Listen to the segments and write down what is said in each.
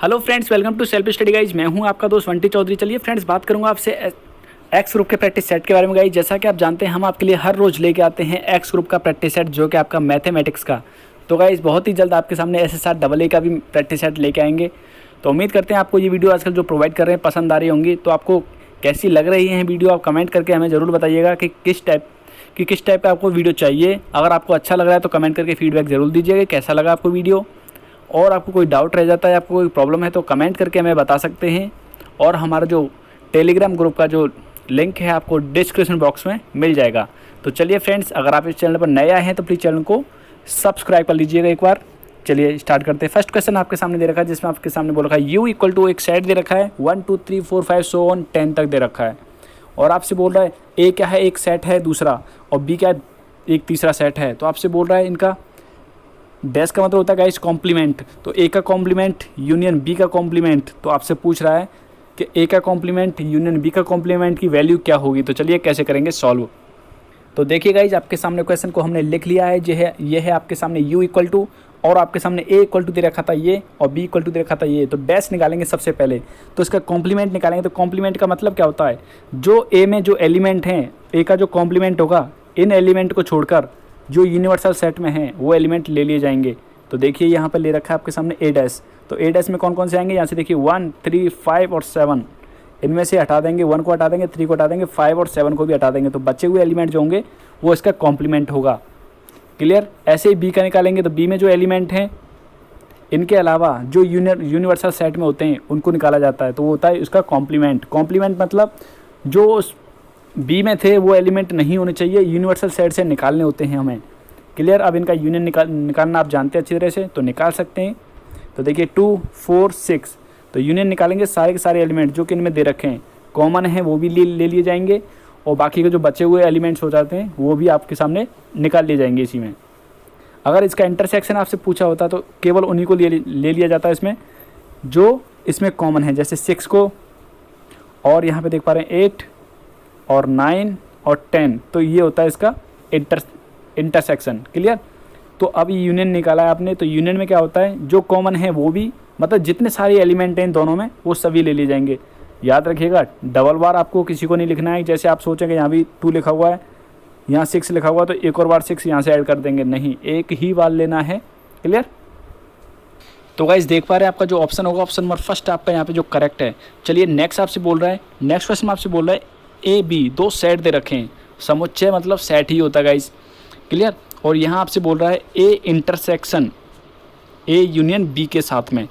Hello friends, welcome to self study guys. मैं हूं आपका दोस्त वंटी चौधरी। चलिए फ्रेंड्स, बात करूंगा आपसे एक्स ग्रुप के प्रैक्टिस सेट के बारे में। गाइज, जैसा कि आप जानते हैं, हम आपके लिए हर रोज़ लेके आते हैं एक्स ग्रुप का प्रैक्टिस सेट, जो कि आपका मैथमेटिक्स का। तो गाइज, बहुत ही जल्द आपके सामने SSR AA का भी प्रैक्टिस सेट लेके आएंगे। तो उम्मीद करते हैं आपको ये वीडियो आजकल जो प्रोवाइड कर रहे हैं पसंद आ रही होंगी। तो आपको कैसी लग रही है वीडियो, आप कमेंट करके हमें ज़रूर बताइएगा कि किस टाइप का आपको वीडियो चाहिए। अगर आपको अच्छा लग रहा है तो कमेंट करके फीडबैक ज़रूर दीजिएगा कैसा लगा आपको वीडियो। और आपको कोई डाउट रह जाता है, आपको कोई प्रॉब्लम है, तो कमेंट करके हमें बता सकते हैं। और हमारा जो टेलीग्राम ग्रुप का जो लिंक है आपको डिस्क्रिप्शन बॉक्स में मिल जाएगा। तो चलिए फ्रेंड्स, अगर आप इस चैनल पर नए आए हैं तो प्लीज़ चैनल को सब्सक्राइब कर लीजिएगा एक बार। चलिए स्टार्ट करते हैं। फर्स्ट क्वेश्चन आपके सामने दे रखा है, जिसमें आपके सामने बोल रखा है U इक्वल टू एक सेट दे रखा है 1 2 3 4 5 सो ऑन 10 तक दे रखा है। और आपसे बोल रहा है A क्या है, एक सेट है दूसरा, और B क्या है, एक तीसरा सेट है। तो आपसे बोल रहा है इनका डैश का मतलब होता है गाइस कॉम्प्लीमेंट। तो A का कॉम्प्लीमेंट यूनियन B का कॉम्प्लीमेंट। तो आपसे पूछ रहा है कि A का कॉम्प्लीमेंट यूनियन B का कॉम्प्लीमेंट की वैल्यू क्या होगी। तो चलिए कैसे करेंगे सॉल्व। तो देखिए गाइज, आपके सामने क्वेश्चन को हमने लिख लिया है। ये है आपके सामने U इक्वल टू, और आपके सामने A इक्वल टू दे रखा था ये, और B इक्वल टू दे रखा था ये। तो डैश निकालेंगे सबसे पहले, तो इसका कॉम्प्लीमेंट निकालेंगे। तो कॉम्प्लीमेंट का मतलब क्या होता है, जो A में जो एलिमेंट हैं, A का जो कॉम्प्लीमेंट होगा, इन एलिमेंट को छोड़कर जो यूनिवर्सल सेट में हैं वो एलिमेंट ले लिए जाएंगे। तो देखिए यहाँ पर ले रखा है आपके सामने A डैश। तो A डैश में कौन कौन से आएंगे, यहाँ से देखिए 1 3 5 और 7। इनमें से हटा देंगे, 1 को हटा देंगे, 3 को हटा देंगे, 5 और 7 को भी हटा देंगे। तो बचे हुए एलिमेंट जो होंगे वो इसका कॉम्प्लीमेंट होगा। क्लियर। ऐसे ही B का निकालेंगे। तो B में जो एलिमेंट हैं, इनके अलावा जो यूनिवर्सल सेट में होते हैं उनको निकाला जाता है। तो वो होता है इसका कॉम्प्लीमेंट। कॉम्प्लीमेंट मतलब जो B में थे वो एलिमेंट नहीं होने चाहिए, यूनिवर्सल सेट से निकालने होते हैं हमें। क्लियर। अब इनका यूनियन निकालना आप जानते हैं अच्छी तरह से, तो निकाल सकते हैं। तो देखिए 2 4 6, तो यूनियन निकालेंगे। सारे के सारे एलिमेंट जो कि इनमें दे रखे हैं कॉमन हैं वो भी ले लिए जाएंगे, और बाकी के जो बचे हुए एलिमेंट्स हो जाते हैं वो भी आपके सामने निकाल लिए जाएंगे इसी में। अगर इसका इंटरसेक्शन आपसे पूछा होता तो केवल उन्हीं को ले लिया जाता है इसमें जो इसमें कॉमन है, जैसे 6 को, और यहाँ पे देख पा रहे हैं 8 और 9 और 10। तो ये होता है इसका इंटरसेक्शन। क्लियर। तो अब ये यूनियन निकाला है आपने। तो यूनियन में क्या होता है, जो कॉमन है वो भी, मतलब जितने सारे एलिमेंट हैं इन दोनों में वो सभी ले लिए जाएंगे। याद रखिएगा, डबल बार आपको किसी को नहीं लिखना है। जैसे आप सोचेंगे यहाँ भी 2 लिखा हुआ है, यहाँ 6 लिखा हुआ, तो एक और बार 6 यहाँ से ऐड कर देंगे, नहीं, एक ही बार लेना है। क्लियर। तो गाइस देख पा रहे हैं आपका जो ऑप्शन होगा, ऑप्शन नंबर फर्स्ट आपका यहाँ पे जो करेक्ट है। चलिए नेक्स्ट आपसे बोल रहा है, नेक्स्ट क्वेश्चन आपसे बोल रहा है A B दो सेट दे रखे हैं। समुच्चय मतलब सेट ही होता है गाइस। क्लियर। और यहाँ आपसे बोल रहा है A intersection A union B के साथ में।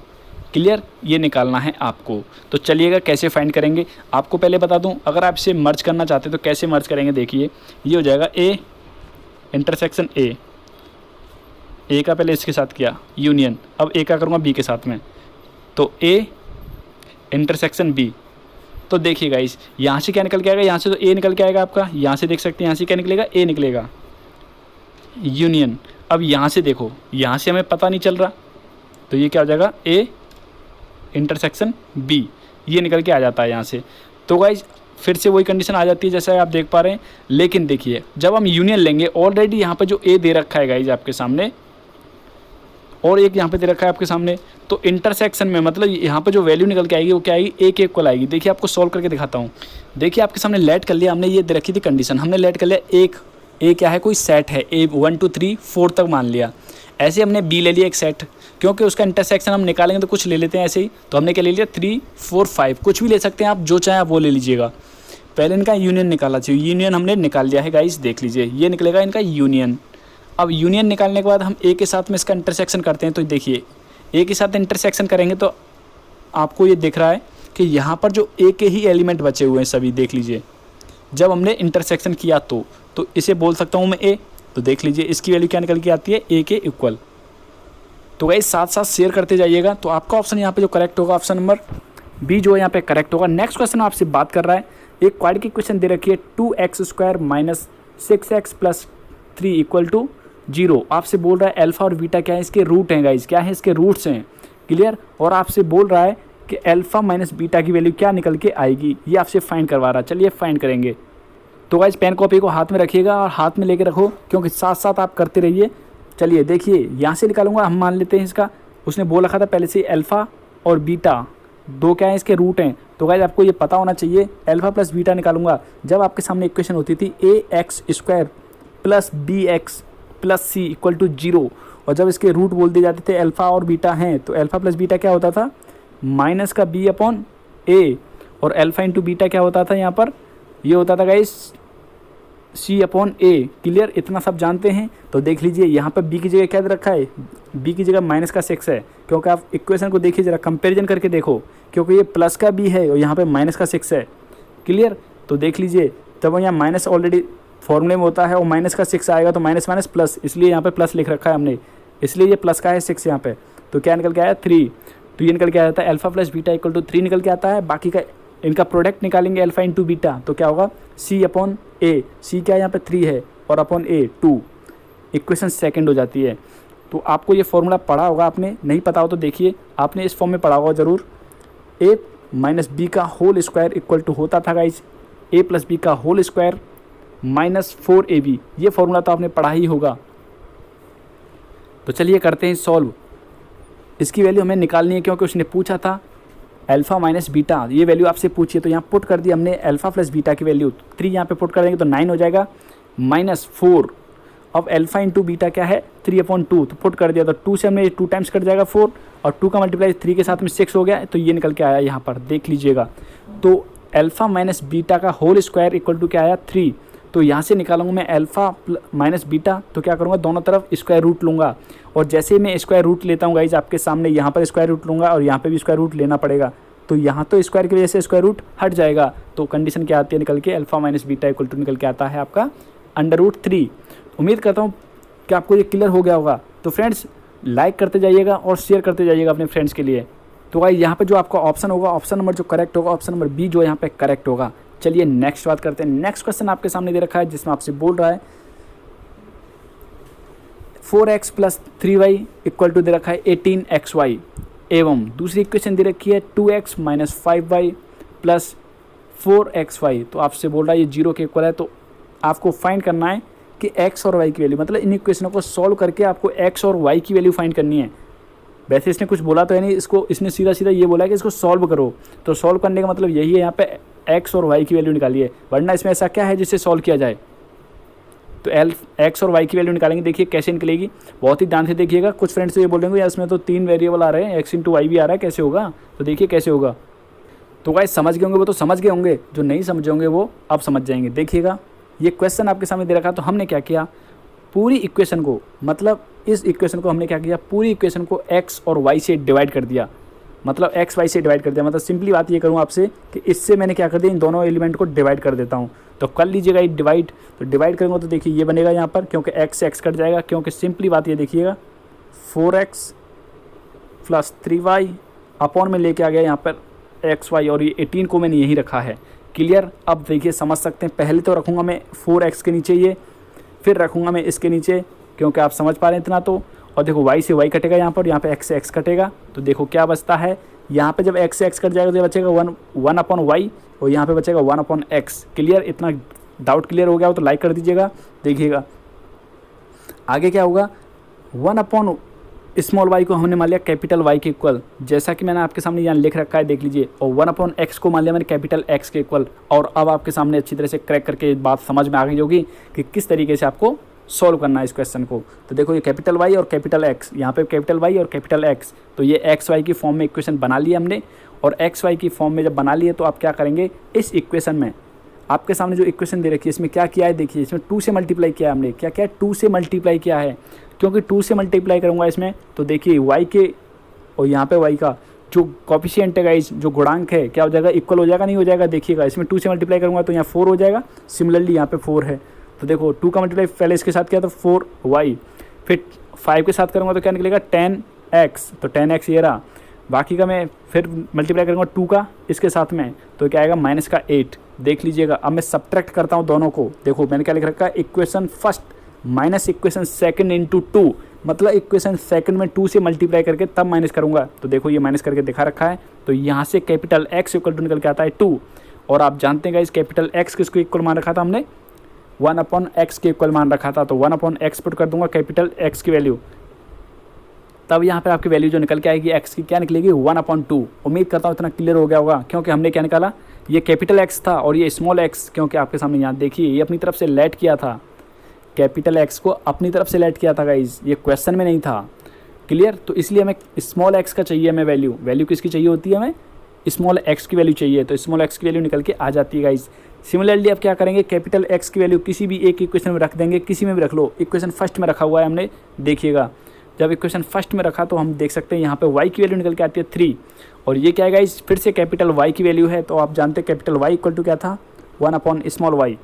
क्लियर। ये निकालना है आपको। तो चलिएगा कैसे फाइंड करेंगे। आपको पहले बता दूं, अगर आप इसे मर्ज करना चाहते हैं तो कैसे मर्ज करेंगे। देखिए ये हो जाएगा A इंटरसेक्शन A का पहले इसके साथ किया यूनियन, अब A का करूँगा B के साथ में, तो A इंटरसेक्शन B। तो देखिएगा इस यहाँ से क्या निकल के आएगा, यहाँ से तो A निकल के आएगा आपका, यहाँ से देख सकते हैं यहाँ से क्या निकलेगा, A निकलेगा यूनियन। अब यहाँ से देखो, यहाँ से हमें पता नहीं चल रहा, तो ये क्या हो जाएगा A इंटरसेक्शन B, ये निकल के आ जाता है यहाँ से। तो गाइज फिर से वही कंडीशन आ जाती है जैसा आप देख पा रहे हैं। लेकिन देखिए जब हम यूनियन लेंगे, ऑलरेडी यहाँ पर जो A दे रखा है गाइज आपके सामने, और एक यहाँ पे दे रखा है आपके सामने, तो इंटरसेक्शन में मतलब यहाँ पे जो वैल्यू निकल के आएगी वो क्या आएगी, A के इक्वल आएगी। देखिए आपको सॉल्व करके दिखाता हूँ। देखिए आपके सामने लेट कर लिया हमने, ये दे रखी थी कंडीशन, हमने लेट कर लिया एक A क्या है, कोई सेट है A 1 2 3 4 तक मान लिया। ऐसे हमने B ले लिया एक सेट, क्योंकि उसका इंटरसेक्शन हम निकालेंगे तो कुछ ले लेते हैं ऐसे ही। तो हमने क्या ले लिया 3 4 5, कुछ भी ले सकते हैं आप, जो चाहें आप वो ले लीजिएगा। पहले इनका यूनियन निकालना चाहिए। यूनियन हमने निकाल लिया है गाइस, देख लीजिए ये निकलेगा इनका यूनियन। अब यूनियन निकालने के बाद हम A के साथ में इसका इंटरसेक्शन करते हैं। तो देखिए A के साथ इंटरसेक्शन करेंगे तो आपको ये दिख रहा है कि यहाँ पर जो A के ही एलिमेंट बचे हुए हैं सभी, देख लीजिए जब हमने इंटरसेक्शन किया तो इसे बोल सकता हूँ मैं A। तो देख लीजिए इसकी वैल्यू क्या निकल के आती है, A के इक्वल। तो गाइस साथ साथ शेयर करते जाइएगा। तो आपका ऑप्शन यहाँ पे जो करेक्ट होगा, ऑप्शन नंबर B जो है यहाँ पे करेक्ट होगा। नेक्स्ट क्वेश्चन आपसे बात कर रहा है, एक क्वाड्रेटिक की क्वेश्चन दे रखी है 2x² - 6x + 3 = 0। आपसे बोल रहा है अल्फा और बीटा क्या है, इसके रूट हैं गाइज, क्या है इसके रूट्स हैं। क्लियर। और आपसे बोल रहा है कि अल्फा माइनस बीटा की वैल्यू क्या निकल के आएगी, ये आपसे फाइंड करवा रहा है। चलिए फाइंड करेंगे। तो गाइज पेन कॉपी को हाथ में रखिएगा और हाथ में लेके रखो, क्योंकि साथ साथ आप करते रहिए। चलिए देखिए यहाँ से निकालूंगा, हम मान लेते हैं इसका, उसने बोल रखा था पहले से अल्फ़ा और बीटा दो क्या है, इसके रूट हैं। तो गाइस आपको ये पता होना चाहिए, अल्फा प्लस बीटा निकालूंगा जब आपके सामने इक्वेशन होती थी a x square plus b x plus c equal to 0, और जब इसके रूट बोल दिए जाते थे अल्फा और बीटा हैं, तो अल्फा प्लस बीटा क्या होता था, माइनस का बी अपॉन ए, और अल्फा इंटू बीटा क्या होता था यहाँ पर, ये होता था गाइस सी अपॉन ए। क्लियर, इतना सब जानते हैं। तो देख लीजिए यहाँ पर बी की जगह क्या रखा है, बी की जगह माइनस का 6 है, क्योंकि आप इक्वेशन को देखिए जरा, कंपैरिजन करके देखो, क्योंकि ये प्लस का बी है और यहाँ पे माइनस का 6 है। क्लियर, तो देख लीजिए तब यहाँ माइनस ऑलरेडी फॉर्मूले में होता है और माइनस का 6 आएगा तो माइनस माइनस प्लस, इसलिए यहाँ पे प्लस लिख रखा है हमने, इसलिए ये प्लस का है 6 यहाँ पे। तो क्या निकल के आया 3, तो ये निकल के आता है alpha plus beta equal to 3 निकल के आता है। बाकी का इनका प्रोडक्ट निकालेंगे अल्फा इंटू बीटा, तो क्या होगा सी अपॉन ए, सी क्या है यहाँ पे 3 है और अपॉन ए 2, इक्वेशन सेकंड हो जाती है। तो आपको ये फॉर्मूला पढ़ा होगा, आपने नहीं पता हो तो देखिए, आपने इस फॉर्म में पढ़ा होगा ज़रूर। ए माइनस बी का होल स्क्वायर इक्वल टू होता था गाइज ए प्लस बी का होल स्क्वायर माइनस 4ab, ये फॉर्मूला तो आपने पढ़ा ही होगा। तो चलिए करते हैं सॉल्व। इसकी वैल्यू हमें निकालनी है क्योंकि उसने पूछा था अल्फा माइनस बीटा, ये वैल्यू आपसे पूछी है, तो यहाँ पुट कर दी हमने अल्फा प्लस बीटा की वैल्यू 3 यहाँ पे पुट कर देंगे तो 9 हो जाएगा माइनस 4। अब अल्फा इंटू बीटा क्या है 3/2, तो पुट कर दिया तो 2 से हमने 2 टाइम्स कट जाएगा 4, और 2 का मल्टीप्लाई 3 के साथ में 6 हो गया, तो ये निकल के आया यहाँ पर देख लीजिएगा। तो अल्फा माइनस बीटा का होल स्क्वायर इक्वल टू क्या आया 3, तो यहाँ से निकालूंगा मैं अल्फा माइनस बीटा, तो क्या करूँगा दोनों तरफ स्क्वायर रूट लूँगा, और जैसे मैं स्क्वायर रूट लेता हूँ गाइज आपके सामने यहाँ पर स्क्वायर रूट लूँगा और यहाँ पे भी स्क्वायर रूट लेना पड़ेगा, तो यहाँ तो स्क्वायर की वजह से स्क्वायर रूट हट जाएगा, तो कंडीशन क्या आती है निकल के alpha minus beta equal to निकल के आता है आपका √3। उम्मीद करता हूँ कि आपको ये क्लियर हो गया होगा। तो फ्रेंड्स लाइक करते जाइएगा और शेयर करते जाइएगा अपने फ्रेंड्स के लिए। तो गाइस यहाँ पे जो आपका ऑप्शन होगा, ऑप्शन नंबर जो करेक्ट होगा, ऑप्शन नंबर बी जो यहाँ पे करेक्ट होगा। चलिए नेक्स्ट बात करते हैं। नेक्स्ट क्वेश्चन आपके सामने दे रखा है जिसमें आपसे बोल रहा है 4x + 3y इक्वल टू दे रखा है 18xy, एवं दूसरी इक्वेशन दे रखी है 2x - 5y + 4xy। तो आपसे बोल रहा है ये 0 के इक्वल है, तो आपको फाइंड करना है कि x और y की वैल्यू, मतलब इन इक्वेशनों को सॉल्व करके आपको x और y की वैल्यू फाइंड करनी है। वैसे इसने कुछ बोला तो है नहीं, इसको इसने सीधा सीधा ये बोला कि इसको सॉल्व करो, तो सॉल्व करने का मतलब यही है, यहाँ पे x और y की वैल्यू निकालिए, वरना इसमें ऐसा क्या है जिससे सॉल्व किया जाए। तो x और y की वैल्यू निकालेंगे, देखिए कैसे निकलेगी, बहुत ही ध्यान से देखिएगा। कुछ फ्रेंड्स तो ये बोल रहे हैं यार इसमें तो 3 वेरिएबल आ रहे हैं, x × y भी आ रहा है, कैसे होगा, तो देखिए कैसे होगा। तो गाइस समझ गए होंगे वो तो समझ गए होंगे, जो नहीं समझे होंगे वो अब समझ जाएंगे। देखिएगा ये क्वेश्चन आपके सामने दे रखा, तो हमने क्या किया, पूरी इक्वेशन को, मतलब इस इक्वेशन को हमने क्या किया, पूरी इक्वेशन को x और y से डिवाइड कर दिया, मतलब x y से डिवाइड कर दिया। मतलब सिंपली बात ये करूँ आपसे कि इससे मैंने क्या कर दिया, इन दोनों एलिमेंट को डिवाइड कर देता हूँ। तो कर लीजिएगा ये डिवाइड, तो डिवाइड करूँगा तो देखिए ये बनेगा यहाँ पर, क्योंकि x से x कट जाएगा, क्योंकि सिंपली बात ये देखिएगा 4x + 3y अपॉन में लेके आ गया यहाँ पर x y, और ये 18 को मैंने यहीं रखा है। क्लियर, अब देखिए समझ सकते हैं। पहले तो रखूँगा मैं 4x के नीचे ये, फिर रखूँगा मैं इसके नीचे, क्योंकि आप समझ पा रहे हैं इतना तो। और देखो y से y कटेगा यहाँ पर, यहाँ पे x से x कटेगा, तो देखो क्या बचता है, यहाँ पे जब x से x कट जाएगा तो ये बचेगा 1/y, और यहाँ पे बचेगा 1/x। क्लियर, इतना डाउट क्लियर हो गया हो तो लाइक कर दीजिएगा। देखिएगा आगे क्या होगा, 1/y को हमने मान लिया कैपिटल Y के इक्वल, जैसा कि मैंने आपके सामने यहाँ लिख रखा है, देख लीजिए, और 1/x को मान लिया मैंने कैपिटल X के इक्वल। और अब आपके सामने अच्छी तरह से क्रैक करके बात समझ में आ गई होगी कि किस तरीके से आपको सॉल्व करना है इस क्वेश्चन को। तो देखो ये कैपिटल Y और कैपिटल X, यहाँ पे कैपिटल Y और कैपिटल X, तो ये एक्स वाई की फॉर्म में इक्वेशन बना ली हमने। और एक्स वाई की फॉर्म में जब बना लिए तो आप क्या करेंगे, इस इक्वेशन में आपके सामने जो इक्वेशन दे रखी है इसमें क्या किया है, देखिए इसमें 2 से मल्टीप्लाई किया है हमने। क्या क्या 2 से मल्टीप्लाई किया है, क्योंकि 2 से मल्टीप्लाई करूँगा इसमें, तो देखिए y के और यहाँ पे y का जो कॉफिशिएंट है गाइस, जो गुणांक है, क्या हो जाएगा, इक्वल हो जाएगा, नहीं हो जाएगा। देखिएगा इसमें 2 से मल्टीप्लाई करूँगा तो यहाँ 4 हो जाएगा, सिमिलरली यहाँ पे 4 है, तो देखो 2 का मल्टीप्लाई पहले इसके साथ किया तो 4y, फिर 5 के साथ करूँगा तो क्या निकलेगा 10x, तो 10x ये रहा। बाकी का मैं फिर मल्टीप्लाई करूँगा 2 का इसके साथ में, तो क्या आएगा -8। देख लीजिएगा, अब मैं सब्ट्रैक्ट करता हूँ दोनों को। देखो मैंने क्या लिख रखा है, equation first minus equation second into 2, मतलब इक्वेशन सेकंड में 2 से मल्टीप्लाई करके तब माइनस करूँगा। तो देखो ये माइनस करके दिखा रखा है, तो यहाँ से कैपिटल X इक्वल टू निकल के आता है 2। और आप जानते हैं इस कैपिटल X किसको इक्वल मान रखा था हमने, 1/x के इक्वल मान रखा था, तो 1/x पुट कर दूंगा कैपिटल X की वैल्यू। तब यहाँ पर आपकी वैल्यू जो निकल के आएगी एक्स की क्या निकलेगी 1/2। उम्मीद करता हूँ इतना क्लियर हो गया होगा, क्योंकि हमने क्या निकाला, ये कैपिटल एक्स था और ये स्मॉल एक्स, क्योंकि आपके सामने यहाँ देखिए ये अपनी तरफ से लेट किया था, कैपिटल एक्स को अपनी तरफ से लेट किया था गाइज, ये क्वेश्चन में नहीं था। क्लियर? तो इसलिए हमें स्मॉल एक्स का चाहिए, हमें वैल्यू किसकी चाहिए होती है, हमें स्मॉल एक्स की वैल्यू चाहिए, तो स्मॉल एक्स की वैल्यू निकल के आ जाती है गाइज। सिमिलरली अब क्या करेंगे, कैपिटल एक्स की वैल्यू किसी भी एक इक्वेशन में रख देंगे, किसी में भी रख लो। इक्वेशन फर्स्ट में रखा हुआ है हमने, देखिएगा जब इक्वेशन फर्स्ट में रखा तो हम देख सकते हैं यहाँ पे y की वैल्यू निकल के आती है 3, और ये क्या है गाइज, फिर से कैपिटल y की वैल्यू है। तो आप जानते हैं कैपिटल Y इक्वल टू क्या था, 1/स्मॉल y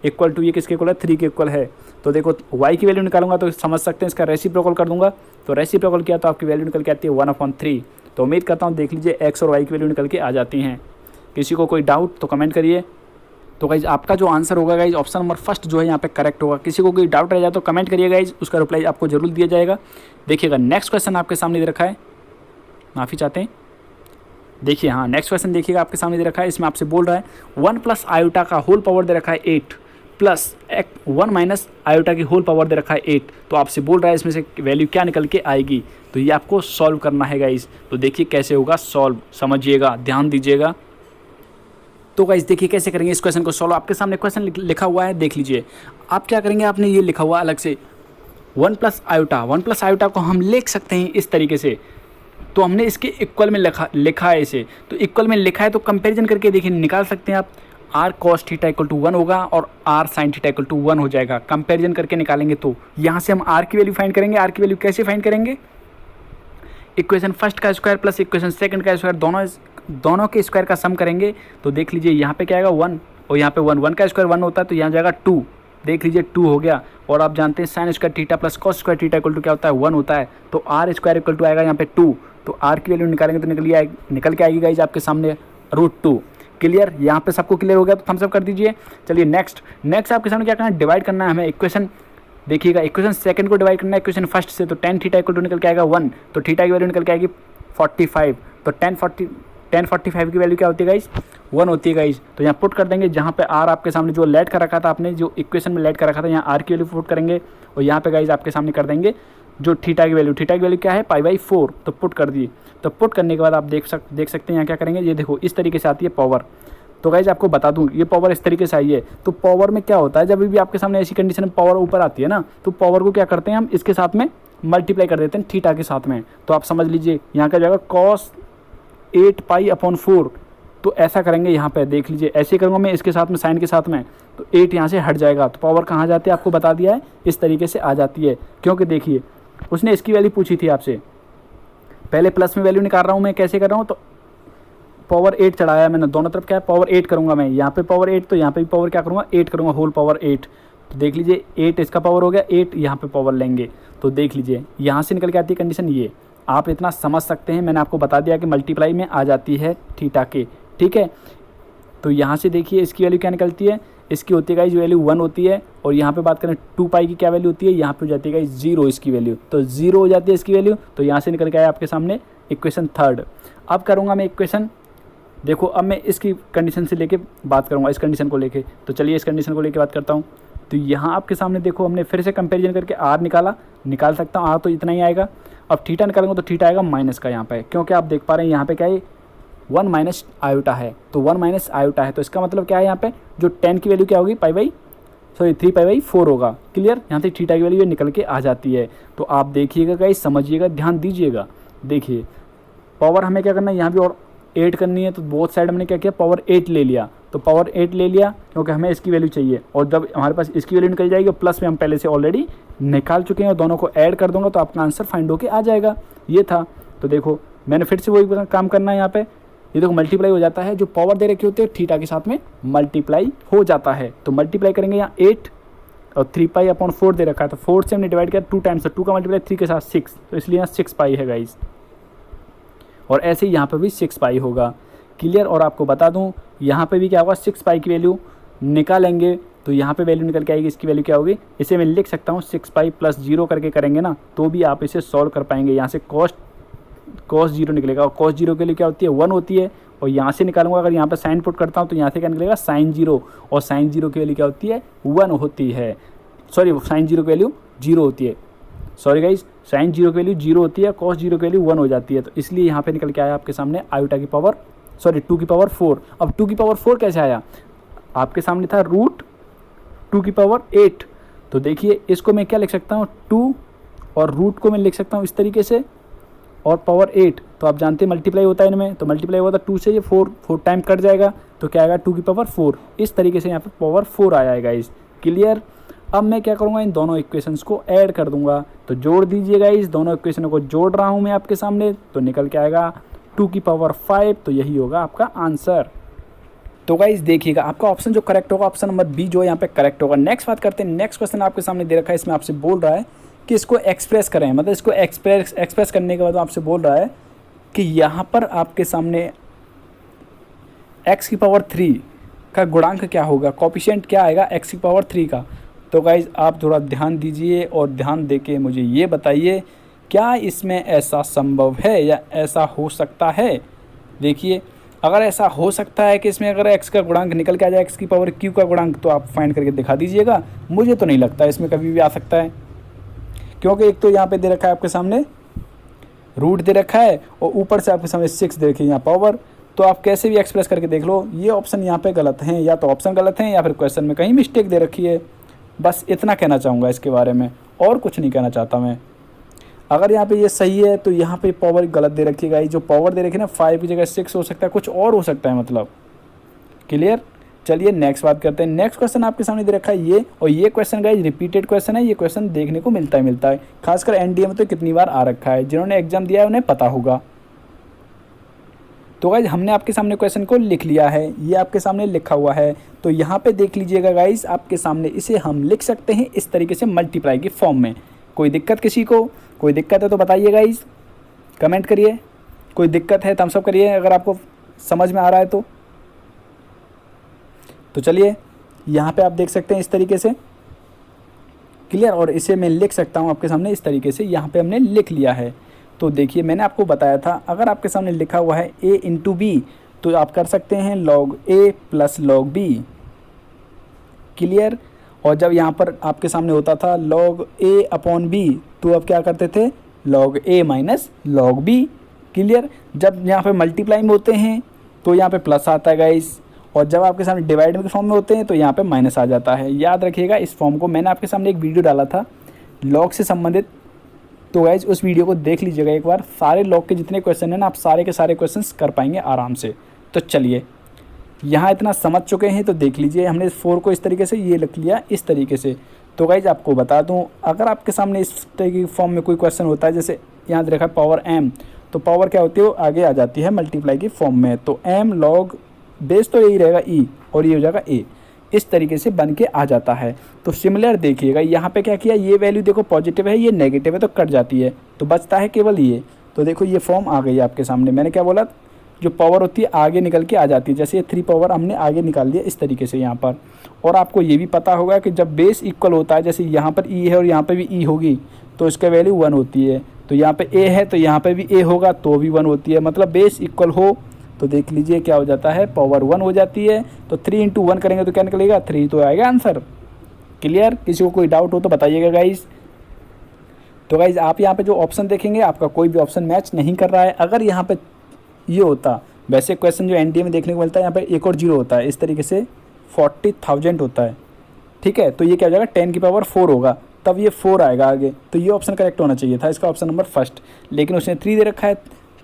इक्वल टू ये किसके इक्वल है, 3 के इक्वल है। तो देखो y की वैल्यू निकालूंगा तो समझ सकते हैं, इसका रेसिप्रोकल कर दूंगा, तो रेसिप्रोकल किया तो आपकी वैल्यू निकल के आती है 1/3। तो उम्मीद करता हूँ देख लीजिए x और y की वैल्यू निकल के आ जाती हैं। किसी को कोई डाउट तो कमेंट करिए। तो गाइज आपका जो आंसर होगा गाइज ऑप्शन नंबर फर्स्ट जो है यहाँ पे करेक्ट होगा। किसी को कोई डाउट रह जाए तो कमेंट करिए गाइज, उसका रिप्लाई आपको जरूर दिया जाएगा। देखिएगा नेक्स्ट क्वेश्चन आपके सामने दे रखा है, माफ़ी चाहते हैं, देखिए हाँ नेक्स्ट क्वेश्चन देखिएगा आपके सामने दे रखा है। इसमें आपसे बोल रहा है 1 + आयोटा का होल पावर दे रखा है 8 प्लस 1 - आयोटा की होल पावर दे रखा है 8। तो आपसे बोल रहा है इसमें से वैल्यू क्या निकल के आएगी, तो ये आपको सॉल्व करना है गाइज। तो देखिए कैसे होगा सॉल्व, समझिएगा, ध्यान दीजिएगा। तो गाइज देखिए कैसे करेंगे इस क्वेश्चन को सॉल्व। आपके सामने क्वेश्चन लिखा हुआ है, देख लीजिए। आप क्या करेंगे, आपने ये लिखा हुआ अलग से 1 + आयोटा को हम लिख सकते हैं इस तरीके से। तो हमने इसके इक्वल में लिखा है इसे, तो इक्वल में लिखा है तो कंपैरिजन करके देखिए निकाल सकते हैं आप। r cos theta equal to 1 होगा और r sin theta equal to 1 हो जाएगा। कंपैरिजन करके निकालेंगे तो यहाँ से हम r की वैल्यू फाइंड करेंगे। r की वैल्यू कैसे फाइंड करेंगे, इक्वेशन फर्स्ट का स्क्वायर प्लस इक्वेशन सेकंड का स्क्वायर, दोनों के स्क्वायर का सम करेंगे। तो देख लीजिए यहाँ पे क्या आएगा 1 और यहाँ पे 1 का स्क्वायर 1 होता है, तो यहाँ जाएगा 2। देख लीजिए 2 हो गया। और आप जानते हैं sine square theta plus cos square theta equal to क्या होता है, 1 होता है। तो r स्क्वायर इक्वल टू आएगा यहाँ पे 2। तो r की वैल्यू निकालेंगे तो निकल के आएगी गाइज आपके सामने √2। क्लियर? यहाँ पे सबको क्लियर हो गया तो थम्स अप कर दीजिए। चलिए नेक्स्ट आपके सामने क्या करना है, डिवाइड करना है हमें इक्वेशन। देखिएगा इक्वेशन सेकंड को डिवाइड करना है इक्वेशन फर्स्ट से। तो tan थीटा इक्वल टू निकल के आएगा 1, तो थीटा की वैल्यू निकल के आएगी 45। तो tan 45 की वैल्यू क्या होती है गाइज, 1 होती है गाइज। तो यहाँ पुट कर देंगे, जहाँ पे r आपके सामने जो लेट कर रखा था, आपने जो इक्वेशन में लेट कर रखा था, यहाँ r की वैल्यू पुट करेंगे। और यहाँ पे गाइज आपके सामने कर देंगे जो थीटा की वैल्यू क्या है, π/4। तो पुट कर दिए। तो पुट करने के बाद आप देख सकते हैं यहाँ क्या करेंगे, ये देखो इस तरीके से आती है पावर। तो गाइज आपको बता दूं ये पावर इस तरीके से आई है। तो पावर में क्या होता है, जब भी आपके सामने ऐसी कंडीशन में पावर ऊपर आती है ना, तो पावर को क्या करते हैं हम इसके साथ में मल्टीप्लाई कर देते हैं थीटा के साथ में। तो आप समझ लीजिए यहाँ क्या जाएगा cos 8π/4। तो ऐसा करेंगे यहाँ पे, देख लीजिए ऐसे करूँगा मैं इसके साथ में साइन के साथ में, तो 8 यहाँ से हट जाएगा। तो पावर कहाँ जाती है आपको बता दिया है, इस तरीके से आ जाती है। क्योंकि देखिए उसने इसकी वैल्यू पूछी थी आपसे, पहले प्लस में वैल्यू निकाल रहा हूँ मैं, कैसे कर रहा हूँ, तो पावर 8 चढ़ाया मैंने, दोनों तरफ क्या है पावर 8 करूँगा मैं, यहाँ पे पावर 8 तो यहाँ पे भी पावर क्या करूँगा 8 करूँगा, होल पावर 8। तो देख लीजिए 8 इसका पावर हो गया, 8 यहाँ पे पावर लेंगे। तो देख लीजिए यहाँ से निकल के आती है कंडीशन ये, आप इतना समझ सकते हैं। मैंने आपको बता दिया कि मल्टीप्लाई में आ जाती है थीटा के, ठीक है। तो यहाँ से देखिए इसकी वैल्यू क्या निकलती है, इसकी होती है गाइस वैल्यू 1 होती है। और यहाँ पे बात करें 2π की क्या वैल्यू होती है, यहाँ पे हो जाती है गाइस 0 इसकी वैल्यू, तो 0 हो जाती है इसकी वैल्यू। तो यहाँ से निकल के आया आपके सामने इक्वेशन थर्ड। अब करूँगा मैं इक्वेशन, देखो अब मैं इसकी कंडीशन से लेके बात करूँगा, इस कंडीशन को लेके। तो चलिए इस कंडीशन को लेके बात करता हूँ। तो यहाँ आपके सामने देखो हमने फिर से कंपैरिजन करके r निकाल सकता हूँ, r तो इतना ही आएगा। अब थीटा निकालूंगा तो थीटा आएगा माइनस का यहाँ पे, क्योंकि आप देख पा रहे हैं यहाँ पे क्या है 1 - आयोटा है, तो 1 - आयोटा है। तो इसका मतलब क्या है, यहाँ पे जो 10 की वैल्यू क्या होगी 3π/4 होगा। क्लियर? यहाँ से थीटा की वैल्यू निकल के आ जाती है। तो आप देखिएगा गाइस, समझिएगा, ध्यान दीजिएगा। देखिए पावर हमें क्या करना है, यहाँ भी और 8 करनी है, तो बोथ साइड हमने क्या किया पावर 8 ले लिया। तो पावर 8 ले लिया क्योंकि हमें इसकी वैल्यू चाहिए, और जब हमारे पास इसकी वैल्यू निकल जाएगी, प्लस में हम पहले से ऑलरेडी निकाल चुके हैं, और दोनों को ऐड कर दूंगा तो आपका आंसर फाइंड होके आ जाएगा। ये था। तो देखो मैंने फिर से वही काम करना है यहाँ पे, ये देखो मल्टीप्लाई हो जाता है, जो पावर दे रखी होती है थीटा के साथ में मल्टीप्लाई हो जाता है। तो मल्टीप्लाई करेंगे यहाँ 8 और 3π/4 दे रखा है, तो 4 से हमने डिवाइड किया 2 टाइम्स, तो 2 का मल्टीप्लाई 3 के साथ 6, तो इसलिए यहाँ 6π है गाइज। और ऐसे ही यहाँ पे भी 6π होगा। क्लियर? और आपको बता दूँ यहाँ पे भी क्या होगा, 6π की वैल्यू निकालेंगे तो यहाँ पे वैल्यू निकल के आएगी, इसकी वैल्यू क्या होगी, इसे मैं लिख सकता हूँ 6π + 0 करके करेंगे ना, तो भी आप इसे सॉल्व कर पाएंगे। यहाँ से cos 0 निकलेगा, और cos 0 के लिए क्या होती है 1 होती है। और यहाँ से निकालूंगा, अगर यहाँ पे साइन पुट करता हूँ तो यहाँ से क्या निकलेगा sin 0, और sin 0 की वैल्यू क्या होती है 1 होती है। सॉरी, sin 0 की वैल्यू 0 होती है। सॉरी गाइज, साइन जीरो की वैल्यू 0 होती है, कॉस जीरो की वैल्यू 1 हो जाती है। तो इसलिए यहाँ पे निकल के आया आपके सामने आयोटा की पावर 2 की पावर 4। अब 2 की पावर 4 कैसे आया, आपके सामने था रूट 2 की पावर 8। तो देखिए इसको मैं क्या लिख सकता हूँ, 2 और रूट को मैं लिख सकता हूँ इस तरीके से, और पावर 8 तो आप जानते हैं मल्टीप्लाई होता है इनमें, तो मल्टीप्लाई हुआ था 2 से, ये 4 टाइम कट जाएगा तो क्या आएगा 2 की पावर 4। इस तरीके से यहाँ पे पावर 4 आया है गाइस। क्लियर। अब मैं क्या करूँगा, इन दोनों इक्वेशंस को ऐड कर दूंगा। तो जोड़ दीजिएगा, इस दोनों इक्वेशनों को जोड़ रहा हूँ मैं आपके सामने, तो निकल के आएगा 2 की पावर 5। तो यही होगा आपका आंसर। तो गाइस देखिएगा आपका ऑप्शन जो करेक्ट होगा, ऑप्शन नंबर बी जो है यहाँ पे करेक्ट होगा। नेक्स्ट बात करते हैं, नेक्स्ट क्वेश्चन आपके सामने दे रखा है, इसमें आपसे बोल रहा है कि इसको एक्सप्रेस करें, मतलब इसको एक्सप्रेस करने के बाद आपसे बोल रहा है कि यहाँ पर आपके सामने x की पावर 3 का गुणांक क्या होगा, कोफिशिएंट क्या आएगा x की पावर 3 का। तो गाइज आप थोड़ा ध्यान दीजिए और ध्यान देके मुझे ये बताइए क्या इसमें ऐसा संभव है या ऐसा हो सकता है। देखिए अगर ऐसा हो सकता है कि इसमें अगर x का गुणांक निकल के आ जाए, x की पावर q का गुणांक, तो आप फाइंड करके दिखा दीजिएगा। मुझे तो नहीं लगता इसमें कभी भी आ सकता है, क्योंकि एक तो यहाँ पे दे रखा है आपके सामने रूट दे रखा है और ऊपर से आपके सामने 6 दे रखी है यहाँ पावर। तो आप कैसे भी एक्सप्रेस करके देख लो, ये ऑप्शन यहाँ पे गलत हैं, या तो ऑप्शन गलत हैं या फिर क्वेश्चन में कहीं मिस्टेक दे रखी है। बस इतना कहना चाहूँगा इसके बारे में, और कुछ नहीं कहना चाहता मैं। अगर यहाँ पे ये सही है तो यहाँ पे पावर गलत दे रखी है, जो पावर दे रखी है ना 5 की जगह 6 हो सकता है, कुछ और हो सकता है मतलब। क्लियर। चलिए नेक्स्ट बात करते हैं। नेक्स्ट क्वेश्चन आपके सामने दे रखा है ये, और ये क्वेश्चन गाइस रिपीटेड क्वेश्चन है। ये क्वेश्चन देखने को मिलता है, खासकर एनडीए में तो कितनी बार आ रखा है, जिन्होंने एग्जाम दिया है उन्हें पता होगा। तो गाइज हमने आपके सामने क्वेश्चन को लिख लिया है, ये आपके सामने लिखा हुआ है। तो यहाँ पे देख लीजिएगा गाइज, आपके सामने इसे हम लिख सकते हैं इस तरीके से मल्टीप्लाई की फॉर्म में। कोई दिक्कत किसी को, कोई दिक्कत है तो बताइए गाइज, कमेंट करिए। कोई दिक्कत है थम्स अप करिए अगर आपको समझ में आ रहा है तो चलिए यहाँ पे आप देख सकते हैं इस तरीके से। क्लियर। और इसे मैं लिख सकता हूँ आपके सामने इस तरीके से, यहाँ पे हमने लिख लिया है। तो देखिए मैंने आपको बताया था अगर आपके सामने लिखा हुआ है a इंटू बी, तो आप कर सकते हैं log a plus log b। Clear. और जब यहाँ पर आपके सामने होता था log a अपॉन b, तो अब क्या करते थे log a minus log b। Clear. जब यहाँ पे मल्टीप्लाई में होते हैं तो यहाँ पे प्लस आता है गाइस, और जब आपके सामने डिवाइड के फॉर्म में होते हैं तो यहाँ पे माइनस आ जाता है। याद रखिएगा इस फॉर्म को, मैंने आपके सामने एक वीडियो डाला था लॉग से संबंधित, तो गाइज उस वीडियो को देख लीजिएगा एक बार। सारे लॉग के जितने क्वेश्चन हैं ना, आप सारे के सारे क्वेश्चंस कर पाएंगे आराम से। तो चलिए यहाँ इतना समझ चुके हैं तो देख लीजिए, हमने 4 को इस तरीके से ये लिख लिया इस तरीके से। तो गाइज आपको बता दूँ, अगर आपके सामने इस तरीके की फॉर्म में कोई क्वेश्चन होता है, जैसे यहाँ देखा पावर m, तो पावर क्या होती है वो आगे आ जाती है मल्टीप्लाई की फॉर्म में। तो m log बेस तो यही रहेगा e, और ये हो जाएगा a, इस तरीके से बन के आ जाता है। तो सिमिलर देखिएगा यहाँ पे क्या किया, ये वैल्यू देखो पॉजिटिव है, ये नेगेटिव है तो कट जाती है, तो बचता है केवल ये। तो देखो ये फॉर्म आ गई आपके सामने। मैंने क्या बोला, जो पावर होती है आगे निकल के आ जाती है, जैसे ये 3 पावर हमने आगे निकाल दिया इस तरीके से यहाँ पर। और आपको ये भी पता होगा कि जब बेस इक्वल होता है, जैसे यहाँ पर e है और यहाँ पर भी e होगी, तो इसका वैल्यू 1 होती है। तो यहाँ पे a है तो यहाँ पे भी a होगा तो भी 1 होती है, मतलब बेस इक्वल हो तो देख लीजिए क्या हो जाता है, पावर 1 हो जाती है। तो 3 इंटू 1 करेंगे तो क्या निकलेगा, 3 तो आएगा आंसर। क्लियर। किसी को कोई डाउट हो तो बताइएगा गाइज। तो गाइज आप यहाँ पे जो ऑप्शन देखेंगे आपका कोई भी ऑप्शन मैच नहीं कर रहा है। अगर यहाँ पे ये होता, वैसे क्वेश्चन जो एनडीए में देखने को मिलता है यहाँ पे एक और 0 होता है इस तरीके से, 40,000 होता है। ठीक है। तो ये क्या हो जाएगा 10 की पावर 4 होगा, तब ये 4 आएगा आगे। तो ये ऑप्शन करेक्ट होना चाहिए था, इसका ऑप्शन नंबर फर्स्ट। लेकिन उसने 3 दे रखा है,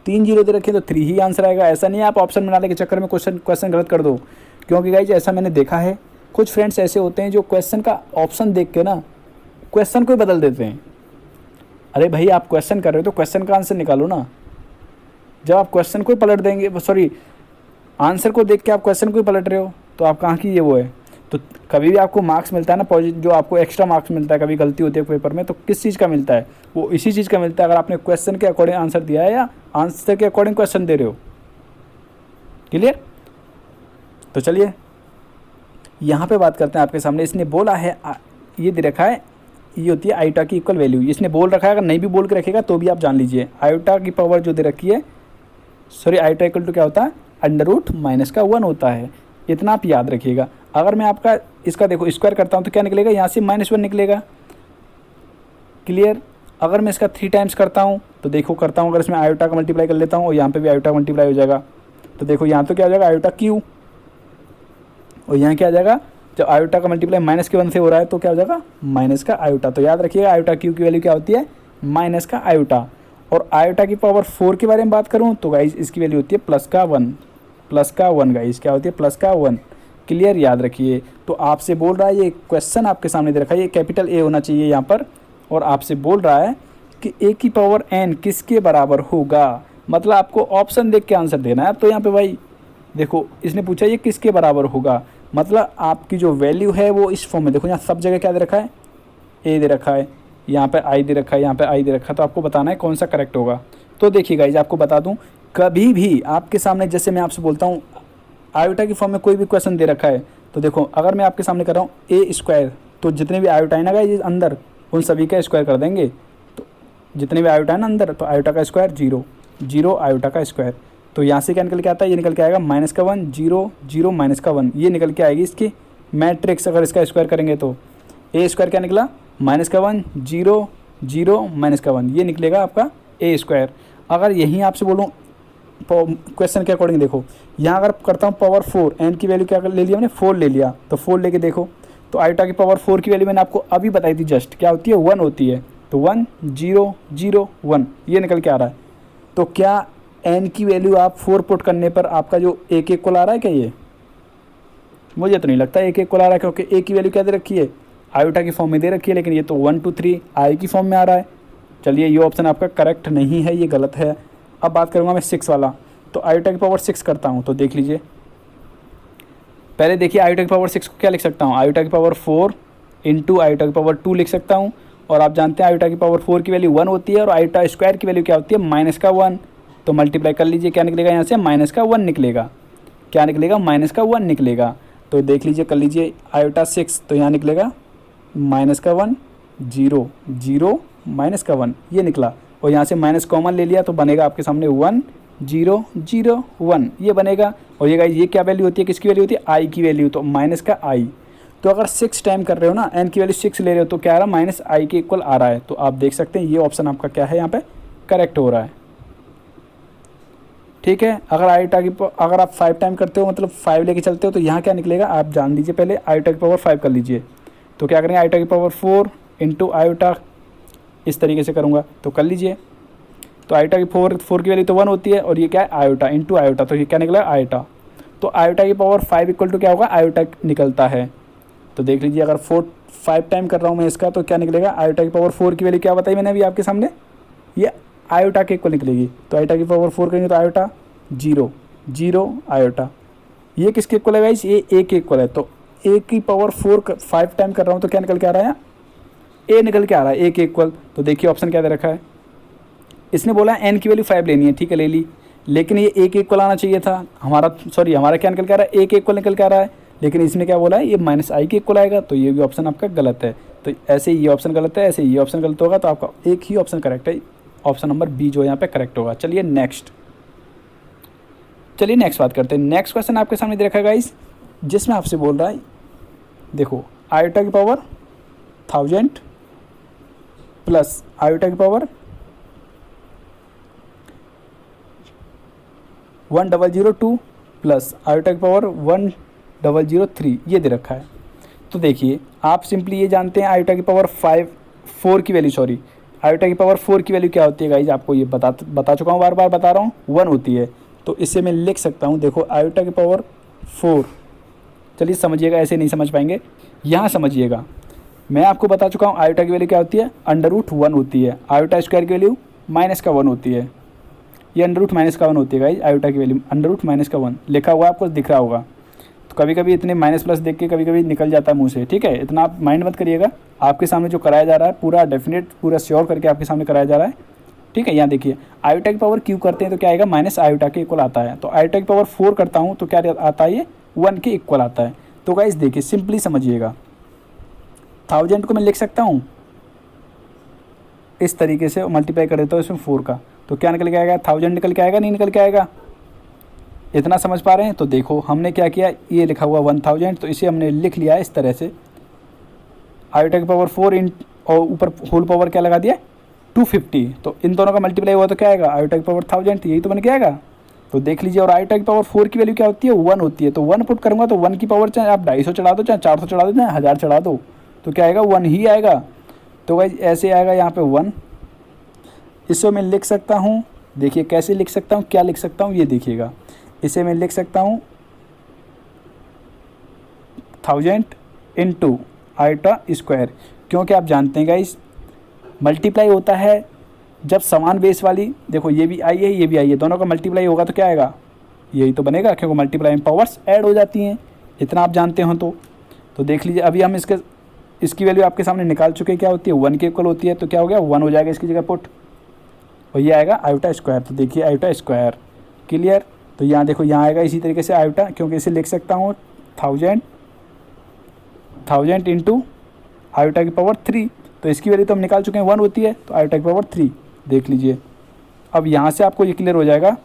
3 0 दे रखे तो 3 ही आंसर आएगा। ऐसा नहीं है आप ऑप्शन बनाने के चक्कर में क्वेश्चन गलत कर दो, क्योंकि गाइज ऐसा मैंने देखा है, कुछ फ्रेंड्स ऐसे होते हैं जो क्वेश्चन का ऑप्शन देख के ना क्वेश्चन को ही बदल देते हैं। अरे भाई आप क्वेश्चन कर रहे हो तो क्वेश्चन का आंसर निकालो ना। जब आप क्वेश्चन को ही पलट देंगे, सॉरी आंसर को देख के आप क्वेश्चन को ही पलट रहे हो, तो आप कहाँ की ये वो है। तो कभी भी आपको मार्क्स मिलता है ना पॉजिटिव, जो आपको एक्स्ट्रा मार्क्स मिलता है, कभी गलती होती है पेपर में, तो किस चीज़ का मिलता है, वो इसी चीज़ का मिलता है अगर आपने क्वेश्चन के अकॉर्डिंग आंसर दिया है या आंसर के अकॉर्डिंग क्वेश्चन दे रहे हो। क्लियर। तो चलिए यहाँ पे बात करते हैं आपके सामने। इसने बोला है, ये दे रखा है, ये होती है आयोटा की इक्वल वैल्यू। इसने बोल रखा है, अगर नहीं भी बोल के रखेगा तो भी आप जान लीजिए, आयोटा की पावर जो दे रखी है, सॉरी आयोटा इक्वल टू क्या होता है, अंडर रूट माइनस का 1 होता है। इतना आप याद रखिएगा। अगर मैं आपका इसका देखो स्क्वायर करता हूँ तो क्या निकलेगा, यहाँ से -1 निकलेगा। क्लियर। अगर मैं इसका 3 टाइम्स करता हूँ तो देखो करता हूँ, अगर इसमें आयोटा का मल्टीप्लाई कर लेता हूँ और यहाँ पे भी आयोटा मल्टीप्लाई हो जाएगा, तो देखो यहाँ तो क्या हो जाएगा आयोटा क्यू, और यहाँ क्या आ जाएगा, जब आयोटा का मल्टीप्लाई माइनस के 1 से हो रहा है तो क्या हो जाएगा माइनस का आयोटा। तो याद रखिएगा आयोटा क्यू की वैल्यू क्या होती है, माइनस का आयोटा। और आयोटा की पावर 4 के बारे में बात करूँ तो गाइज इसकी वैल्यू होती है प्लस का 1, प्लस का 1 गाइज क्या होती है, प्लस का 1। क्लियर, याद रखिए। तो आपसे बोल रहा है, ये क्वेश्चन आपके सामने दे रखा है, ये कैपिटल ए होना चाहिए यहाँ पर, और आपसे बोल रहा है कि ए की पावर एन किसके बराबर होगा। मतलब आपको ऑप्शन देख के आंसर देना है। तो यहाँ पे भाई देखो इसने पूछा ये किसके बराबर होगा, मतलब आपकी जो वैल्यू है वो इस फॉर्म में, देखो यहाँ सब जगह क्या दे रखा है, ए दे रखा है, यहाँ पे आई दे रखा है, यहाँ पे आई दे रखा है, तो आपको बताना है कौन सा करेक्ट होगा। तो देखिए गाइज आपको बता दूँ, कभी भी आपके सामने जैसे मैं आपसे बोलता हूँ आयोटा की फॉर्म में कोई भी क्वेश्चन दे रखा है, तो देखो अगर मैं आपके सामने कर रहा हूँ ए स्क्वायर, तो जितने भी आयोटा है ना गाइज अंदर उन सभी का स्क्वायर कर देंगे। तो जितने भी आयोटा है ना अंदर, तो आयोटा का स्क्वायर 0, 0 आयोटा का स्क्वायर। तो यहाँ से क्या निकल के आता है, ये निकल के आएगा माइनस का 1, 0, 0 माइनस का 1, ये निकल के आएगी इसकी मैट्रिक्स। अगर इसका स्क्वायर करेंगे तो ए स्क्वायर क्या निकला, माइनस का 1, 0, 0 माइनस का 1, ये निकलेगा आपका ए स्क्वायर। अगर यहीं आपसे बोलूँ क्वेश्चन के अकॉर्डिंग, देखो यहाँ अगर करता हूँ पावर 4, एन की वैल्यू क्या ले लिया मैंने, 4 ले लिया, तो 4 लेके देखो तो आयोटा की पावर 4 की वैल्यू मैंने आपको अभी बताई थी जस्ट, क्या होती है 1 होती है। तो 1, 0, 0, 1 ये निकल के आ रहा है। तो क्या एन की वैल्यू आप 4 पुट करने पर आपका जो एक इक्वल आ रहा है क्या, ये मुझे तो नहीं लगता एक इक्वल आ रहा है, क्योंकि ए की वैल्यू क्या दे रखी है, आयोटा की फॉर्म में दे रखी है, लेकिन ये तो 1, 2, 3 आई की फॉर्म में आ रहा है। चलिए ये ऑप्शन आपका करेक्ट नहीं है, ये गलत है। अब बात करूँगा मैं 6 वाला, तो आयोटा की पावर 6 करता हूँ, तो देख लीजिए पहले देखिए आयोटा की पावर 6 को क्या लिख सकता हूँ, आयोटा की पावर 4 इंटू आयोटा की पावर 2 लिख सकता हूँ। और आप जानते हैं आयोटा की पावर 4 की वैल्यू 1 होती है और आयोटा स्क्वायर की वैल्यू क्या होती है, माइनस का 1। तो मल्टीप्लाई कर लीजिए, क्या निकलेगा यहाँ से, माइनस का 1 निकलेगा। क्या निकलेगा, माइनस का 1 निकलेगा। तो देख लीजिए कर लीजिए आयोटा 6, तो यहाँ निकलेगा माइनस का 1, 0, 0 माइनस का 1 ये निकला, और यहाँ से माइनस कॉमन ले लिया तो बनेगा आपके सामने 1, 0, 0, 1 ये बनेगा। और ये क्या वैल्यू होती है, किसकी वैल्यू होती है, आई की वैल्यू, तो माइनस का आई। तो अगर 6 टाइम कर रहे हो ना, एन की वैल्यू 6 ले रहे हो, तो क्या आ रहा है, माइनस आई के इक्वल आ रहा है। तो आप देख सकते हैं ये ऑप्शन आपका क्या है, यहाँ पे करेक्ट हो रहा है। ठीक है, अगर आयोटा की अगर आप 5 टाइम करते हो, मतलब 5 लेके चलते हो, तो यहाँ क्या निकलेगा आप जान लीजिए। पहले आयोटा की पावर 5 कर लीजिए, तो क्या करेंगे, आयोटा की पावर 4 इंटू आयोटा, इस तरीके से करूँगा तो कर लीजिए। तो आयोटा की 4 की वैल्यू तो 1 होती है, और ये क्या है आयोटा इंटू आयोटा, तो ये क्या निकला आयोटा। तो आयोटा की पावर 5 इक्वल टू क्या होगा, आयोटा निकलता है। तो देख लीजिए अगर 5 टाइम कर रहा हूँ मैं इसका, तो क्या निकलेगा, आयोटा की पावर 4 की वैल्यू क्या बताई मैंने अभी आपके सामने, ये आयोटा के इक्वल निकलेगी। तो आयोटा की पावर 4 करेंगे तो आयोटा 0, 0 आयोटा, ये किसके इक्वल है गाइस, ये ए के इक्वल है। तो ए की पावर 5 टाइम कर रहा हूँ तो क्या निकल के आ रहा है, ए निकल के आ रहा है ए के इक्वल। तो देखिए ऑप्शन क्या दे रखा है, इसने बोला एन की वैल्यू 5 लेनी है, ठीक है ले ली, लेकिन ये ए के इक्वल आना चाहिए था हमारा, हमारा क्या निकल के आ रहा है, ए के इक्वल निकल के आ रहा है, लेकिन इसने क्या बोला है ये माइनस आई के इक्वल आएगा। तो ये भी ऑप्शन आपका गलत है। तो ऐसे ही ये ऑप्शन गलत है, ऐसे ये ऑप्शन गलत होगा, तो आपका एक ही ऑप्शन करेक्ट है, ऑप्शन नंबर बी जो यहाँ पे करेक्ट होगा। चलिए नेक्स्ट बात करते हैं। नेक्स्ट क्वेश्चन आपके सामने देखा गाइस, जिसमें आपसे बोल रहा है देखो आयोटा की पावर 1000 प्लस आयोटा की पावर 1002 प्लस आयोटा की पावर 1003 ये दे रखा है। तो देखिए आप सिंपली ये जानते हैं आयोटा की पावर 4 की वैल्यू, सॉरी आयोटा की पावर 4 की वैल्यू क्या होती है गाइज, आपको ये बता चुका हूँ, बार बार बता रहा हूँ, 1 होती है। तो इससे मैं लिख सकता हूँ, देखो आयोटा की पावर 4, चलिए समझिएगा, ऐसे नहीं समझ पाएंगे, यहाँ समझिएगा। मैं आपको बता चुका हूँ आयोटा की वैल्यू क्या होती है, √1 होती है। आयोटा स्क्वायर की वैल्यू माइनस का 1 होती है, ये √- -1 होती है गाइज। आयोटा की वैल्यू √-1 लिखा हुआ आपको दिख रहा होगा। तो कभी कभी इतने माइनस प्लस देख के कभी कभी निकल जाता है मुंह से, ठीक है, इतना आप माइंड मत करिएगा। आपके सामने जो कराया जा रहा है पूरा डेफिनेट, पूरा श्योर करके आपके सामने कराया जा रहा है, ठीक है। यहाँ देखिए आयोटा की पावर क्यू करते हैं तो क्या आएगा, माइनस आयोटा के इक्वल आता है। तो आयोटा की पावर 4 करता हूँ तो क्या आता है, ये 1 के इक्वल आता है। तो गाइज देखिए सिंपली समझिएगा, 1000 को मैं लिख सकता हूँ इस तरीके से, मल्टीप्लाई कर देता हूँ इसमें 4 का, तो क्या निकल के आएगा, 1000 निकल के आएगा, नहीं निकल के आएगा। इतना समझ पा रहे हैं। तो देखो हमने क्या किया, ये लिखा हुआ 1000, तो इसे हमने लिख लिया इस तरह से, आयोटा की पावर 4 और ऊपर होल पावर क्या लगा दिया 250, तो इन दोनों का मल्टीप्लाई हुआ तो क्या आएगा, आयोटा की पावर 1000, यही तो बन के आएगा। तो देख लीजिए, और आयोटा की पावर 4 की वैल्यू क्या होती है, 1 होती है। तो 1 पुट करूँगा तो 1 की पावर चाहे आप 250 चढ़ा दो, चाहे 400 चढ़ा दो, चाहे 1000 चढ़ा दो, तो क्या आएगा, 1 ही आएगा। तो गाइस ऐसे आएगा यहाँ पे 1। इसे मैं लिख सकता हूँ, देखिए कैसे लिख सकता हूँ, क्या लिख सकता हूँ, ये देखिएगा। इसे मैं लिख सकता हूँ 1000 इंटू आयोटा स्क्वायर, क्योंकि आप जानते हैं गाइस मल्टीप्लाई होता है जब समान बेस वाली, देखो ये भी आई है ये भी आई है, दोनों का मल्टीप्लाई होगा तो क्या आएगा, यही तो बनेगा, क्योंकि मल्टीप्लाई में पावर्स ऐड हो जाती हैं, इतना आप जानते हो। तो देख लीजिए, अभी हम इसकी वैल्यू आपके सामने निकाल चुके हैं, क्या होती है, 1 के इक्वल होती है। तो क्या हो गया, 1 हो जाएगा इसकी जगह पुट, और ये आएगा आयोटा स्क्वायर। तो देखिए आयोटा स्क्वायर, क्लियर। तो यहाँ देखो, यहाँ आएगा इसी तरीके से आयोटा, क्योंकि इसे लिख सकता हूँ 1000 इंटू आयोटा की पावर 3। तो इसकी वैल्यू तो हम निकाल चुके हैं, 1 होती है, तो आयोटा की पावर 3। देख लीजिए, अब यहाँ से आपको ये क्लियर हो जाएगा,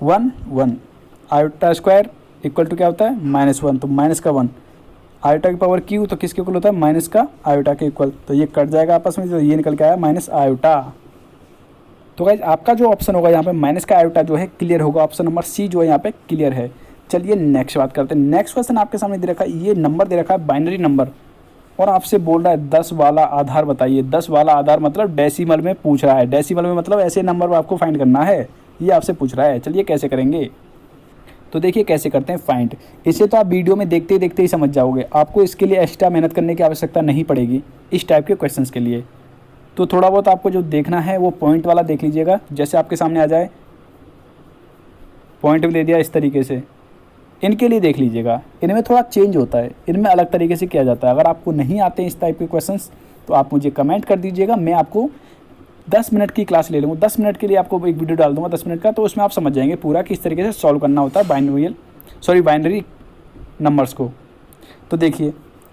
1 1 आयोटा स्क्वायर इक्वल टू क्या होता है, -1, तो माइनस का 1, आयोटा की पावर क्यू तो किसके इक्वल होता है, माइनस का आयोटा के इक्वल। तो ये कट जाएगा आपस में, तो ये निकल के आया माइनस आयोटा। तो गाइज आपका जो ऑप्शन होगा यहाँ पे माइनस का आयोटा जो है क्लियर होगा, ऑप्शन नंबर सी जो है यहाँ पे क्लियर है। चलिए नेक्स्ट बात करते हैं। नेक्स्ट क्वेश्चन आपके सामने दे रखा है, ये नंबर दे रखा है बाइनरी नंबर, और आपसे बोल रहा है 10 वाला आधार बताइए। 10 वाला आधार मतलब डेसिमल में पूछ रहा है, डेसिमल में मतलब ऐसे नंबर आपको फाइंड करना है, ये आपसे पूछ रहा है। चलिए कैसे करेंगे, तो देखिए कैसे करते हैं फाइंड। इसे तो आप वीडियो में देखते देखते ही समझ जाओगे, आपको इसके लिए एक्स्ट्रा मेहनत करने की आवश्यकता नहीं पड़ेगी इस टाइप के क्वेश्चंस के लिए। तो थोड़ा बहुत आपको जो देखना है वो पॉइंट वाला देख लीजिएगा, जैसे आपके सामने आ जाए, पॉइंट भी ले दिया इस तरीके से। इनके लिए देख लीजिएगा, इनमें थोड़ा चेंज होता है, इनमें अलग तरीके से किया जाता है। अगर आपको नहीं आते हैं इस टाइप के क्वेश्चंस तो आप मुझे कमेंट कर दीजिएगा, मैं आपको 10 मिनट की क्लास ले लूँगा। 10 मिनट के लिए आपको एक वीडियो डाल दूँगा 10 मिनट का, तो उसमें आप समझ जाएंगे पूरा किस तरीके से सॉल्व करना होता है बाइनरी नंबर्स को। तो देखिए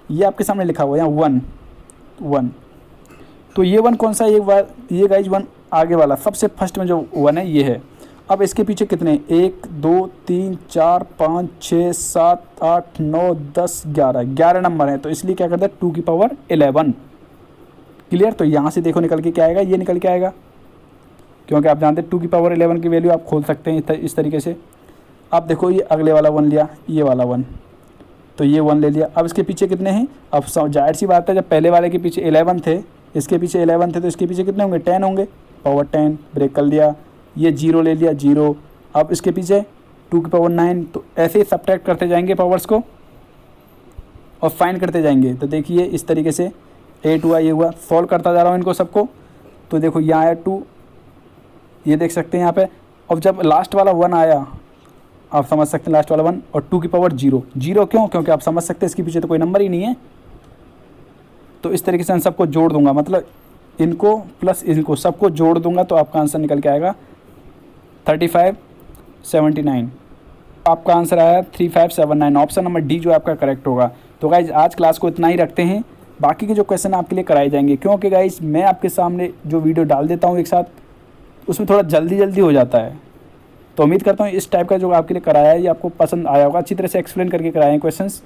ये आपके सामने लिखा हुआ है यहाँ 1 1, तो ये 1 कौन सा, ये गाइज 1 आगे वाला सबसे फर्स्ट में जो 1 है ये है। अब इसके पीछे कितने, 1 2 3 4 5 6 7 8 9 10 11 नंबर हैं, तो इसलिए क्या करता है 2 की पावर 11, क्लियर। तो यहाँ से देखो निकल के क्या आएगा, ये निकल के आएगा, क्योंकि आप जानते हैं 2 की पावर 11 की वैल्यू आप खोल सकते हैं इस तरीके से। अब देखो ये अगले वाला 1 लिया, ये वाला 1, तो ये 1 ले लिया। अब इसके पीछे कितने हैं, अब जाहिर सी बात है जब पहले वाले के पीछे 11 थे, इसके पीछे 11 थे, तो इसके पीछे कितने होंगे, 10 होंगे, पावर 10 ब्रेक कर लिया, ये 0 ले लिया 0। अब इसके पीछे 2 की पावर 9, तो ऐसे ही सब्ट्रैक्ट करते जाएंगे पावर्स को और फाइंड करते जाएंगे। तो देखिए इस तरीके से 8 हुआ, ये हुआ, सॉल्व करता जा रहा हूँ इनको सबको। तो देखो यहाँ आया 2, ये देख सकते हैं यहाँ पे। अब जब लास्ट वाला 1 आया, आप समझ सकते हैं लास्ट वाला 1, और 2 की पावर 0 क्यों, क्योंकि आप समझ सकते हैं इसके पीछे तो कोई नंबर ही नहीं है। तो इस तरीके से इन सबको जोड़ दूंगा, मतलब इनको प्लस इनको सबको जोड़ दूंगा, तो आपका आंसर निकल के आएगा 3579। आपका आंसर आया 3579, ऑप्शन नंबर डी जो आपका करेक्ट होगा। तो गाइज आज क्लास को इतना ही रखते हैं, बाकी के जो क्वेश्चन आपके लिए कराए जाएंगे, क्योंकि गाइज मैं आपके सामने जो वीडियो डाल देता हूँ एक साथ, उसमें थोड़ा जल्दी हो जाता है। तो उम्मीद करता हूँ इस टाइप का जो आपके लिए कराया है ये आपको पसंद आया होगा, अच्छी तरह से एक्सप्लेन करके कराए हैं क्वेश्चंस।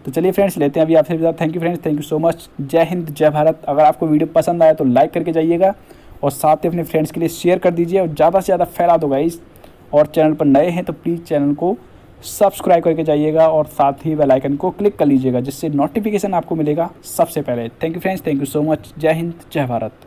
तो चलिए फ्रेंड्स लेते हैं अभी आपसे विदा। Thank you friends, thank you so much. जय हिंद जय भारत। अगर आपको वीडियो पसंद आया तो लाइक करके जाइएगा, और साथ ही अपने फ्रेंड्स के लिए शेयर कर दीजिए, और ज़्यादा से ज़्यादा फैला दो गाइस। और चैनल पर नए हैं तो प्लीज़ चैनल को सब्सक्राइब करके जाइएगा, और साथ ही बेल आइकन को क्लिक कर लीजिएगा, जिससे नोटिफिकेशन आपको मिलेगा सबसे पहले। Thank you friends, thank you so much. जय हिंद जय भारत।